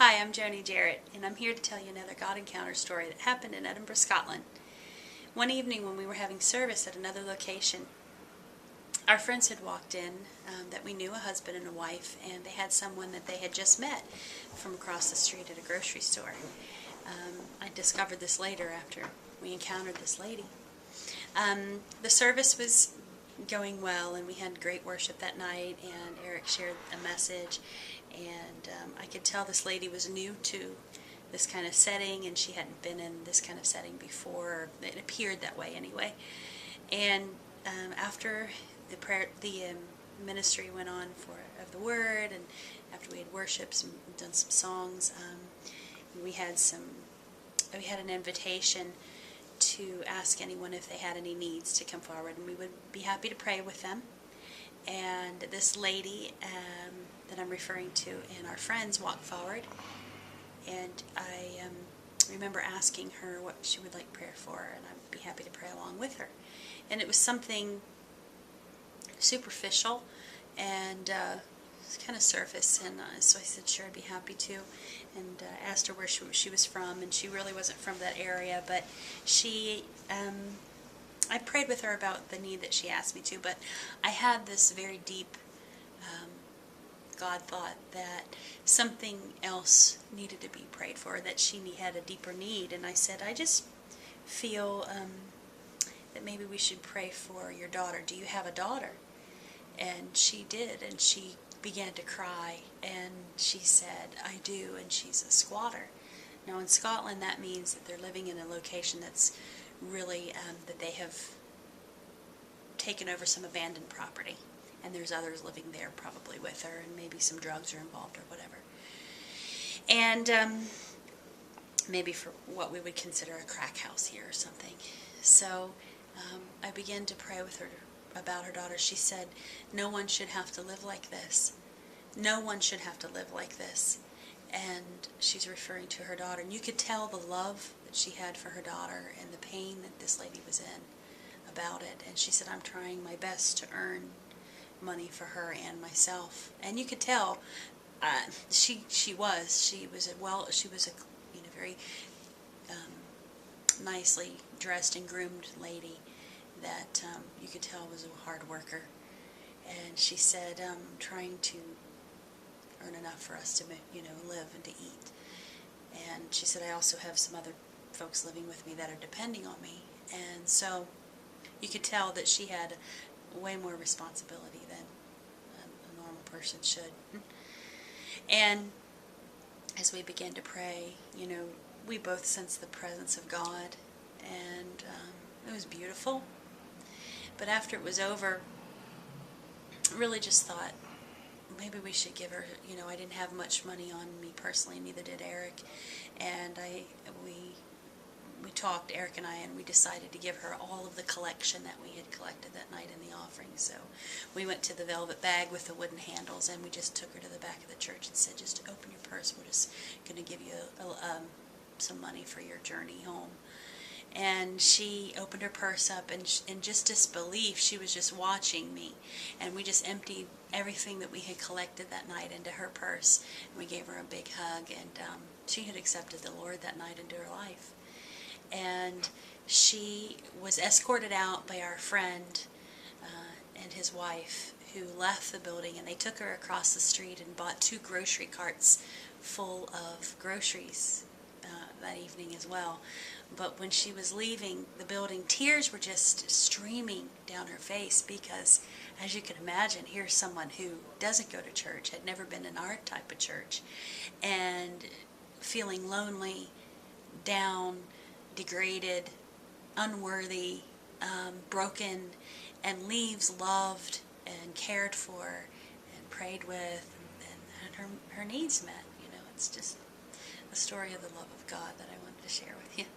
Hi, I'm Joni Jarrett, and I'm here to tell you another God Encounter story that happened in Edinburgh, Scotland. One evening when we were having service at another location, our friends had walked in that we knew, a husband and a wife, and they had someone that they had just met from across the street at a grocery store. I discovered this later after we encountered this lady. The service was going well, and we had great worship that night, and Eric shared a message, and I could tell this lady was new to this kind of setting, and she hadn't been in this kind of setting before. It appeared that way anyway. And after the prayer, the ministry went on of the word, and after we had worshipped and done some songs, we had an invitation to ask anyone if they had any needs to come forward, and we would be happy to pray with them. And this lady that I'm referring to and our friends walked forward, and I remember asking her what she would like prayer for, and I'd be happy to pray along with her. And it was something superficial and kind of surface, and so I said sure, I'd be happy to, and asked her where she was from, and she really wasn't from that area, but I prayed with her about the need that she asked me to, but I had this very deep God thought that something else needed to be prayed for, that she had a deeper need, and I said, I just feel that maybe we should pray for your daughter. Do you have a daughter? And she did, and she began to cry, and she said, I do, and she's a squatter. Now in Scotland that means that they're living in a location that's really, that they have taken over some abandoned property, and there's others living there probably with her, and maybe some drugs are involved or whatever. And maybe for what we would consider a crack house here or something. So I began to pray with her about her daughter. She said, no one should have to live like this. No one should have to live like this. And she's referring to her daughter. And you could tell the love that she had for her daughter and the pain that this lady was in about it. And she said, I'm trying my best to earn money for her and myself. And you could tell she was a very nicely dressed and groomed lady that you could tell was a hard worker. And she said, I'm trying to earn enough for us to live and to eat. And she said, I also have some other folks living with me that are depending on me. And so you could tell that she had way more responsibility than a normal person should. And as we began to pray, we both sensed the presence of God, and it was beautiful. But after it was over, I really just thought maybe we should give her, I didn't have much money on me personally, neither did Eric, and we talked, Eric and I, and we decided to give her all of the collection that we had collected that night in the offering. So we went to the velvet bag with the wooden handles, and we just took her to the back of the church and said, just open your purse, we're just going to give you some money for your journey home. And she opened her purse up, and in just disbelief, she was just watching me. And we just emptied everything that we had collected that night into her purse. And we gave her a big hug, and she had accepted the Lord that night into her life. And she was escorted out by our friend and his wife, who left the building, and they took her across the street and bought 2 grocery carts full of groceries that evening as well. But when she was leaving the building, tears were just streaming down her face, because, as you can imagine, here's someone who doesn't go to church, had never been in our type of church, and feeling lonely, down, degraded, unworthy, broken, and leaves loved and cared for and prayed with, and her needs met. It's just a story of the love of God that I wanted to share with you.